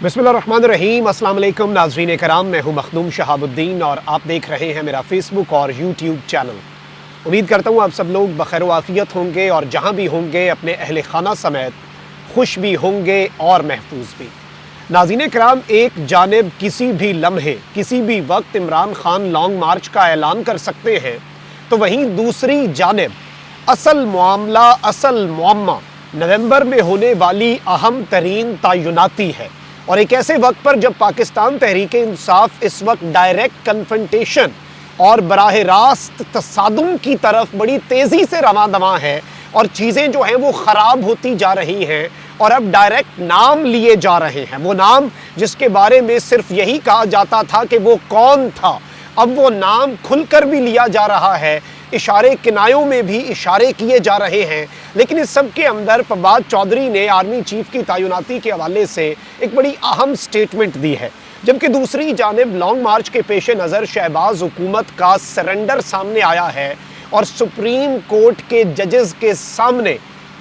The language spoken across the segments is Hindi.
बिस्मिल्लाहिर्रहमानिर्रहीम। अस्सलाम वालेकुम नाज़रीन कराम, मैं हूँ मखदूम शहाबुद्दीन और आप देख रहे हैं मेरा फेसबुक और यूट्यूब चैनल। उम्मीद करता हूँ आप सब लोग बखैर वाफ़ियत होंगे और जहाँ भी होंगे अपने अहल खाना समेत खुश भी होंगे और महफूज भी। नाज़रीन कराम, एक जानिब किसी भी लम्हे किसी भी वक्त इमरान खान लॉन्ग मार्च का ऐलान कर सकते हैं, तो वहीं दूसरी जानिब असल मामला, असल मुअम्मा नवंबर में होने वाली अहम तरीन तयनाती है। और एक ऐसे वक्त पर जब पाकिस्तान तहरीक इंसाफ इस वक्त डायरेक्ट कन्फ्रंटेशन और बराह रास्त तसादुम की तरफ बड़ी तेज़ी से रवां दवां है और चीज़ें जो हैं वो ख़राब होती जा रही हैं और अब डायरेक्ट नाम लिए जा रहे हैं। वो नाम जिसके बारे में सिर्फ यही कहा जाता था कि वो कौन था, अब वो नाम खुलकर भी लिया जा रहा है, इशारे किनायों में भी इशारे किए जा रहे हैं। लेकिन इस सब के अंदर फवाद चौधरी ने आर्मी चीफ की तैनाती के हवाले से एक बड़ी अहम स्टेटमेंट दी है, जबकि दूसरी जानिब लॉन्ग मार्च के पेश नज़र शहबाज हुकूमत का सरेंडर सामने आया है और सुप्रीम कोर्ट के जजेस के सामने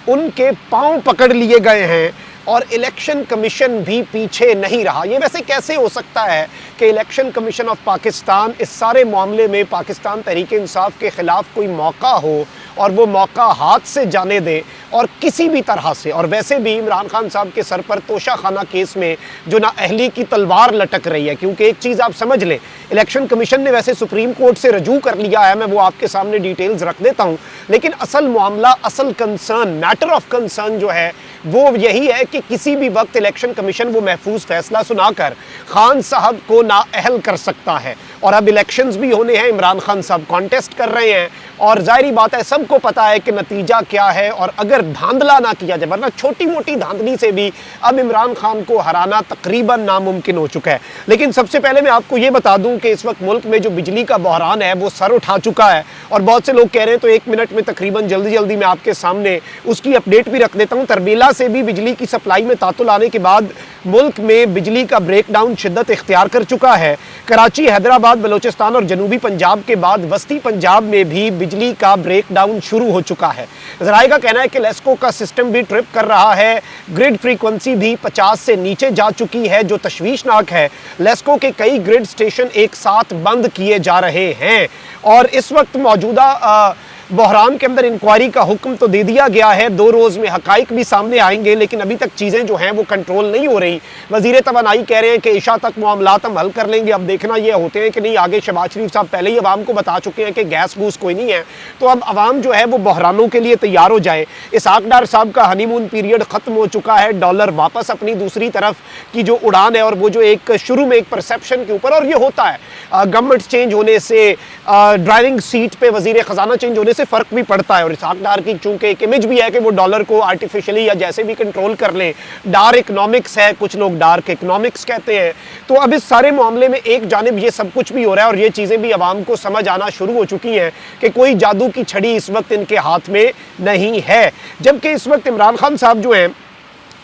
उनके पांव पकड़ लिए गए हैं और इलेक्शन कमीशन भी पीछे नहीं रहा। ये वैसे कैसे हो सकता है कि इलेक्शन कमीशन ऑफ पाकिस्तान इस सारे मामले में पाकिस्तान तहरीक इंसाफ के ख़िलाफ़ कोई मौका हो और वो मौका हाथ से जाने दे और किसी भी तरह से। और वैसे भी इमरान खान साहब के सर पर तोशा खाना केस में जो ना अहली की तलवार लटक रही है, क्योंकि एक चीज़ आप समझ लें, इलेक्शन कमीशन ने वैसे सुप्रीम कोर्ट से रजू कर लिया है, मैं वो आपके सामने डिटेल्स रख देता हूँ, लेकिन असल मामला, असल कंसर्न, मैटर ऑफ कंसर्न जो है वो यही है कि किसी भी वक्त इलेक्शन कमीशन वो महफूज फैसला सुनाकर खान साहब को नाअहल कर सकता है। और अब इलेक्शंस भी होने हैं, इमरान खान साहब कॉन्टेस्ट कर रहे हैं और जाहिर बात है सबको पता है कि नतीजा क्या है। और अगर धांधला ना किया जाए, वरना छोटी मोटी धांधली से भी अब इमरान खान को हराना तकरीबन नामुमकिन हो चुका है। लेकिन सबसे पहले मैं आपको ये बता दूं कि इस वक्त मुल्क में जो बिजली का बहरान है वो सर उठा चुका है और बहुत से लोग कह रहे हैं, तो एक मिनट में तकरीबन जल्दी जल्दी मैं आपके सामने उसकी अपडेट भी रख देता हूँ। तरबेला से भी बिजली की सप्लाई में तातुल आने के बाद मुल्क में बिजली का ब्रेकडाउन शिद्दत इख्तियार कर चुका है। कराची, हैदराबाद, बलूचिस्तान और जनूबी पंजाब के बाद वस्ती पंजाब में भी बिजली का ब्रेकडाउन शुरू हो चुका है। ज़राए का कहना है कि लेस्को का सिस्टम भी ट्रिप कर रहा है, ग्रिड फ्रीक्वेंसी भी 50 से नीचे जा चुकी है, जो तशवीशनाक है। लेस्को के कई ग्रिड स्टेशन एक साथ बंद किए जा रहे हैं और इस वक्त मौजूदा बहरान के अंदर इंक्वायरी का हुक्म तो दे दिया गया है, 2 रोज़ में हकाइक भी सामने आएंगे, लेकिन अभी तक चीज़ें जो हैं वो कंट्रोल नहीं हो रही। वज़ीर तवानाई कह रहे हैं कि इशा तक मामलात हम हल कर लेंगे। अब देखना ये होते हैं कि नहीं। आगे शहबाज शरीफ साहब पहले ही अवाम को बता चुके हैं कि गैस गूस कोई नहीं है, तो अब अवाम जो है वो बहरानों के लिए तैयार हो जाए। इसहाक डार साहब का हनीमून पीरियड ख़त्म हो चुका है, डॉलर वापस अपनी दूसरी तरफ की जो उड़ान है और वो जो एक शुरू में एक परसेप्शन के ऊपर, और ये होता है गवर्नमेंट चेंज होने से, ड्राइविंग सीट पे वज़ीर ख़जाना चेंज होने से फ़र्क भी पड़ता है। और इसहाक डार की चूंकि एक इमेज भी है कि वो डॉलर को आर्टिफिशियली या जैसे भी कंट्रोल कर लें, डार्क इकोनॉमिक्स है, कुछ लोग डार्क इकोनॉमिक्स कहते हैं। तो अब इस सारे मामले में एक जानिब ये सब कुछ भी हो रहा है और ये चीज़ें भी आवाम को समझ आना शुरू हो चुकी हैं कि कोई जादू की छड़ी इस वक्त इनके हाथ में नहीं है। जबकि इस वक्त इमरान खान साहब जो हैं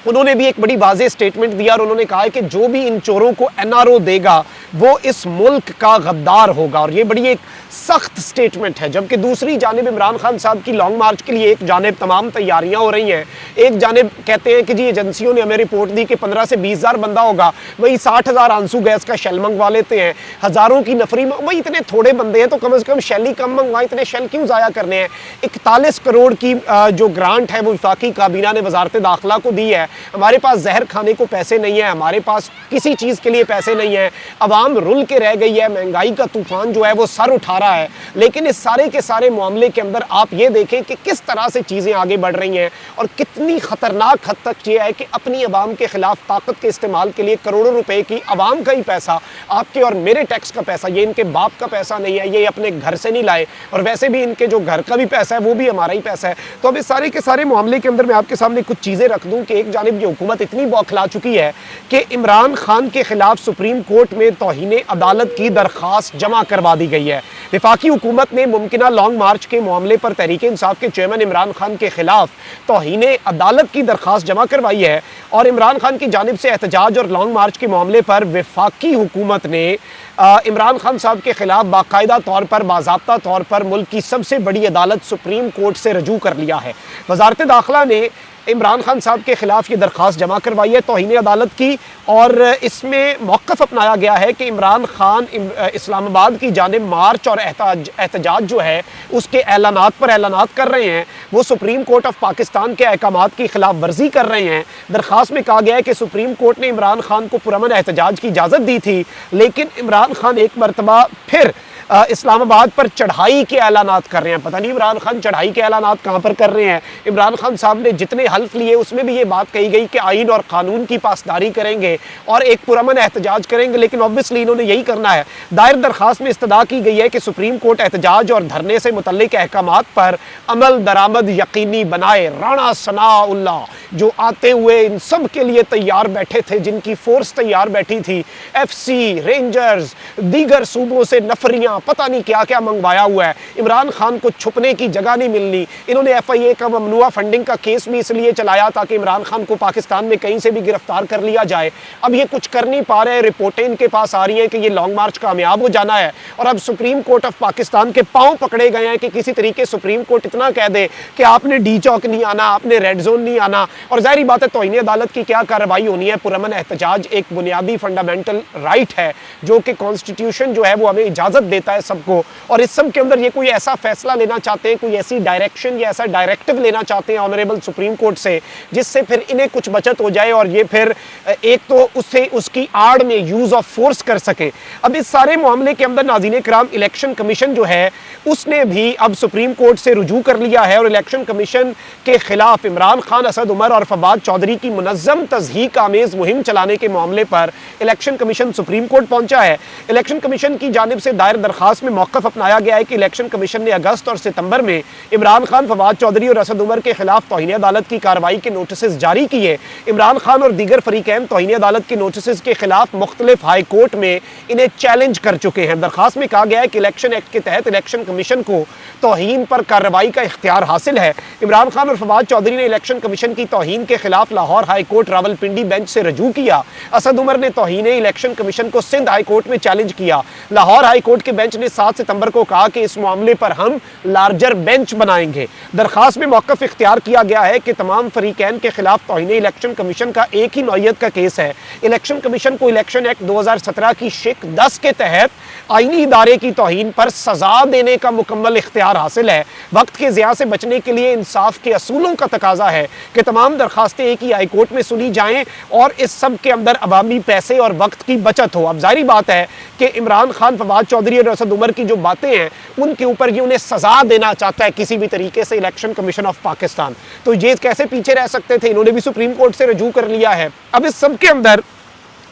उन्होंने भी एक बड़ी वाज़ेह स्टेटमेंट दिया और उन्होंने कहा है कि जो भी इन चोरों को एनआरओ देगा वो इस मुल्क का गद्दार होगा, और ये बड़ी एक सख्त स्टेटमेंट है। जबकि दूसरी जानिब इमरान खान साहब की लॉन्ग मार्च के लिए एक जानिब तमाम तैयारियां हो रही हैं, एक जानिब कहते हैं कि जी एजेंसियों ने हमें रिपोर्ट दी कि 15 से 20 हज़ार बंदा होगा, वही 60,000 आंसू गैस का शेल मंगवा लेते हैं, हज़ारों की नफरी, वही इतने थोड़े बंदे हैं तो कम से कम शेल ही कम मंगवाएं, इतने शेल क्यों ज़ाया करने हैं। 41 करोड़ की जो ग्रांट है वो वफाकी काबीना ने वजारत दाखिला को दी है। हमारे पास जहर खाने को पैसे नहीं है, हमारे पास किसी चीज़ के लिए पैसे नहीं है, अवाम रुल के रह गई है, महंगाई का तूफान जो है वो सर उठा रहा है। लेकिन इस सारे के सारे मामले के अंदर आप ये देखें कि किस तरह से चीज़ें आगे बढ़ रही हैं और कितनी ख़तरनाक हद तक ये है कि अपनी अवाम के ख़िलाफ़ ताकत के इस्तेमाल के लिए करोड़ों रुपए की अवाम का ही पैसा, आपके और मेरे टैक्स का पैसा, ये इनके बाप का पैसा नहीं है, ये अपने घर से नहीं लाए, और वैसे भी इनके जो घर का भी पैसा है वो भी हमारा ही पैसा है। तो अब इस सारे के सारे मामले के अंदर मैं आपके सामने कुछ चीज़ें रख दूँ कि एक जानिब ये हुकूमत इतनी बौखला चुकी है कि इमरान खान के खिलाफ सुप्रीम कोर्ट में तौहीन अदालत की दरख्वास्त जमा करवा दी गई है। वफाकी हुकूमत ने मुमकिना लॉन्ग मार्च के मामले पर तहरीक इंसाफ के चेयरमैन इमरान खान के खिलाफ तौहीन अदालत की दरख्वास्त जमा करवाई है और इमरान खान की जानिब से एहतजाज और लॉन्ग मार्च के मामले पर वफाकी हुकूमत ने इमरान खान साहब के खिलाफ बाकायदा तौर पर, बाज़ाब्ता तौर पर मुल्क की सबसे बड़ी अदालत सुप्रीम कोर्ट से रजू कर लिया है। वजारत दाखिला ने इमरान खान साहब के ख़िलाफ़ ये दरख्वास्त जमा करवाई है तौहीन अदालत की, और इसमें मौक़िफ़ अपनाया गया है कि इमरान खान इस्लामाबाद की जानिब मार्च और एहतजाज जो है उसके ऐलानात पर ऐलानात कर रहे हैं। वो सुप्रीम कोर्ट ऑफ पाकिस्तान के अहकामात की खिलाफ वर्जी कर रहे हैं। दरख्वास्त में कहा गया है कि सुप्रीम कोर्ट ने इमरान खान को पुरअमन एहतजाज की इजाज़त दी थी, लेकिन इमरान खान एक मरतबा फिर इस्लामाबाद पर चढ़ाई के ऐलानात कर रहे हैं। पता नहीं इमरान खान चढ़ाई के ऐलानात कहाँ पर कर रहे हैं। इमरान खान साहब ने जितने हल्फ लिए उसमें भी ये बात कही गई कि आइन और कानून की पासदारी करेंगे और एक पुरअमन एहतजाज करेंगे, लेकिन ऑब्वियसली इन्होंने यही करना है। दायर दरख्वास्त में इस्तदा की गई है कि सुप्रीम कोर्ट एहतजाज और धरने से मुतल्लिक अहकामात पर अमल दरामद यकीनी बनाए। राणा सनाउल्लाह जो आते हुए इन सब के लिए तैयार बैठे थे, जिनकी फोर्स तैयार बैठी थी, FC, रेंजर्स, दीगर सूबों से नफरियाँ, पता नहीं क्या क्या मंगवाया हुआ है। इमरान खान को छुपने की जगह नहीं मिलनी। इन्होंने FIA का ममनुआ फंडिंग का केस भी इसलिए चलाया ताकि इमरान खान को पाकिस्तान में कहीं से भी गिरफ्तार कर लिया जाए। अब ये कुछ कर नहीं पा रहे। रिपोर्टें इनके पास आ रही हैं कि ये लॉन्ग मार्च कामयाब हो जाना है, और अब सुप्रीम कोर्ट ऑफ पाकिस्तान के पांव पकड़े गए हैं कि किसी तरीके सुप्रीम कोर्ट इतना कह दे कि आपने डी चौक नहीं आना, आपने रेड जोन नहीं आना। और जाहिर बात है तौहीन अदालत की क्या कार्रवाई होनी है। पुरअमन एहतजाज एक बुनियादी फंडामेंटल राइट है जो कि कॉन्स्टिट्यूशन जो है वो हमें इजाजत देता है सबको, और इस सब के अंदर ये कोई ऐसा फैसला लेना चाहते हैं, कोई ऐसी डायरेक्शन या ऐसा डायरेक्टिव लेना चाहते हैं ऑनरेबल सुप्रीम कोर्ट से, जिससे फिर इन्हें कुछ बचत हो जाए और ये फिर एक तो उससे उसकी आड़ में यूज ऑफ फोर्स कर सके। अब इस सारे मामले के अंदर नाज़रीन किराम इलेक्शन कमीशन जो है उसने भी अब सुप्रीम कोर्ट से रुजू कर लिया है, और इलेक्शन कमीशन के खिलाफ इमरान खान, असद उमर और फवाद चौधरी की मुनज़्ज़म तज़हीक आमेज़ मुहिम चलाने के मामले पर इलेक्शन कमीशन सुप्रीम कोर्ट पहुंचा है। इलेक्शन कमीशन की जानिब से दायर दरख्वास्त में मौक़िफ़ अपनाया गया है कि इलेक्शन कमीशन ने अगस्त और सितंबर में इमरान खान, फवाद चौधरी और असद उमर के खिलाफ तौहीन अदालत की कार्रवाई के नोटिस जारी किए। इमरान खान और दीगर फरीकैन तौहीन अदालत के नोटिस के खिलाफ मुख्तलिफ हाई कोर्ट में इन्हें चैलेंज कर चुके हैं। दरख्वास्त में कहा गया है कि इलेक्शन एक्ट के तहत इलेक्शन कमीशन को तौहीन पर कार्रवाई का इख्तियार हासिल है। इमरान खान और फवाद चौधरी ने इलेक्शन कमीशन की तौहीन के खिलाफ Lahore high court Rawalpindi bench से रजू किया। असद उमर ने तौहीन इलेक्शन कमीशन को सिंध हाई कोर्ट में चैलेंज किया। लाहौर हाई कोर्ट के बेंच ने 7 सितंबर को कहा कि इस मामले पर हम लार्जर बेंच बनाएंगे। दरख्वास्त में मौक़िफ़ इख्तियार किया गया है कि तमाम फरीकैन के खिलाफ तौहीन इलेक्शन कमीशन का एक ही नौइयत का केस है। इलेक्शन कमीशन को इलेक्शन एक्ट 2017 की शिक 10 के तहत आईनी इदारे की तौहीन पर सजा देने का मुकम्मल इख्तियार हासिल है। वक्त के ज़िया से बचने के लिए इंसाफ के असूलों का तकाजा है कि तमाम दरखास्तें एक ही हाई कोर्ट में सुनी जाएं और इस सब के अंदर अवामी पैसे और वक्त की बचत हो। अब जाहिर बात है कि इमरान खान, फवाद चौधरी और असद उमर की जो बातें हैं उनके ऊपर ये उन्हें सजा देना चाहता है किसी भी तरीके से इलेक्शन कमीशन ऑफ पाकिस्तान। तो ये कैसे पीछे रह सकते थे, इन्होंने भी सुप्रीम कोर्ट से रजू कर लिया है। अब इस सब के अंदर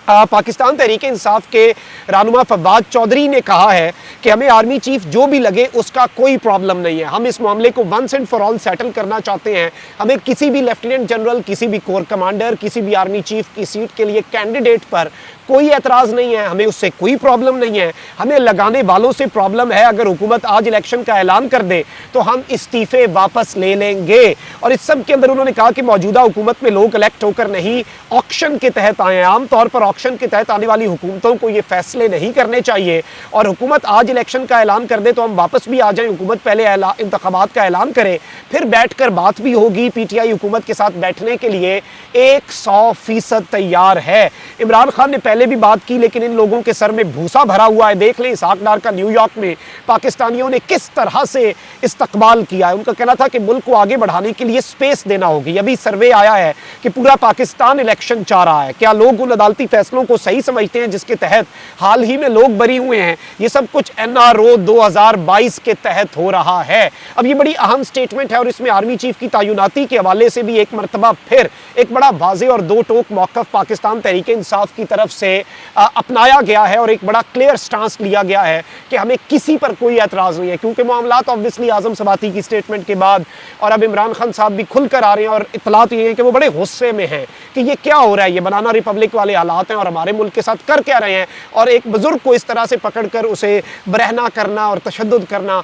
पाकिस्तान तहरीक इंसाफ के रहनुमा फवाद चौधरी ने कहा है कि हमें आर्मी चीफ जो भी लगे उसका कोई प्रॉब्लम नहीं है, हम इस मामले को once and for all settle करना चाहते हैं। हमें किसी भी लेफ्टिनेंट जनरल, किसी भी कोर कमांडर, किसी भी आर्मी चीफ की सीट के लिए कैंडिडेट पर कोई एतराज़ नहीं है, हमें उससे कोई प्रॉब्लम नहीं है। हमें लगाने वालों से प्रॉब्लम है। अगर हुकूमत आज इलेक्शन का ऐलान कर दे तो हम इस्तीफे वापस ले लेंगे। और इस सब के अंदर उन्होंने कहा कि मौजूदा हुकूमत में लोग इलेक्ट होकर नहीं, ऑक्शन के तहत आए हैं। आमतौर पर ऑक्शन के तहत आने वाली हुकूमतों को ये फैसले नहीं करने चाहिए, और हुकूमत आज इलेक्शन का ऐलान कर दे तो हम वापस भी आ जाएं। हुकूमत पहले इंतखाबात का ऐलान करे, फिर बैठकर बात भी होगी। PTI हुकूमत के साथ बैठने के लिए 100% तैयार है। इमरान खान ने पहले भी बात की, लेकिन इन लोगों के सर में भूसा भरा हुआ है। देख लें इसहाक डार का न्यूयॉर्क में पाकिस्तानियों ने किस तरह से इस्तकबाल किया है। उनका कहना था कि मुल्क को आगे बढ़ाने के लिए स्पेस देना होगी। अभी सर्वे आया है कि पूरा पाकिस्तान इलेक्शन चाह रहा है। क्या लोग उन अदालती फैसलों को सही समझते हैं जिसके तहत हाल ही में लोग बरी हुए हैं? ये सब कुछ NRO 2022 के तहत हो रहा है। अब ये बड़ी अहम स्टेटमेंट है, और इसमें आर्मी चीफ की तैनाती के हवाले से भी एक मरतबा फिर एक बड़ा वाज़ेह और दो टोक मौक़िफ़ पाकिस्तान तहरीक इंसाफ की तरफ से अपनाया गया है, और एक बड़ा क्लियर स्टांस लिया गया है कि हमें किसी पर कोई एतराज़ नहीं है। क्योंकि मामलात ऑब्वियसली आज़म सबाती की स्टेटमेंट के बाद और अब इमरान खान साहब भी खुलकर आ रहे हैं, और इतलात ये है कि वो बड़े गुस्से में हैं कि ये क्या हो रहा है, ये बनाना रिपब्लिक वाले हालात हैं। हैं और हमारे मुल्क के साथ कर क्या रहे हैं। और एक बुज़ुर्ग को इस तरह से पकड़कर उसे बरहना करना और तशद्दुद करना,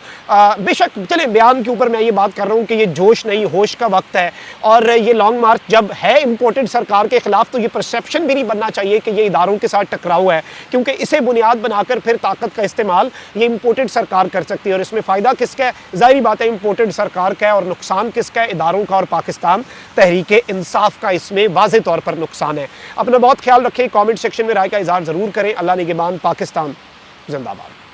बेशक चले बयान के ऊपर मैं ये बात कर रहा हूँ कि ये जोश नहीं होश का वक्त है। और ये लॉन्ग मार्च जब है इम्पोर्टेड सरकार के खिलाफ, तो ये परसेप्शन भी नहीं बनना चाहिए कि ये इदारों के साथ टकराव है, क्योंकि इसे बुनियाद बनाकर फिर ताकत का इस्तेमाल ये इम्पोर्टेड सरकार कर सकती है। और इसमें फ़ायदा किसका है? ज़ाहिरी बात है इम्पोर्टेड सरकार का है, और नुकसान किसका है? इदारों का और पाकिस्तान तहरीक इंसाफ का इसमें वाज़ेह तौर पर नुकसान है। अपना बहुत ख्याल रखें, कमेंट सेक्शन में राय का इज़हार ज़रूर करें। अल्लाह निगहबान, पाकिस्तान जिंदाबाद।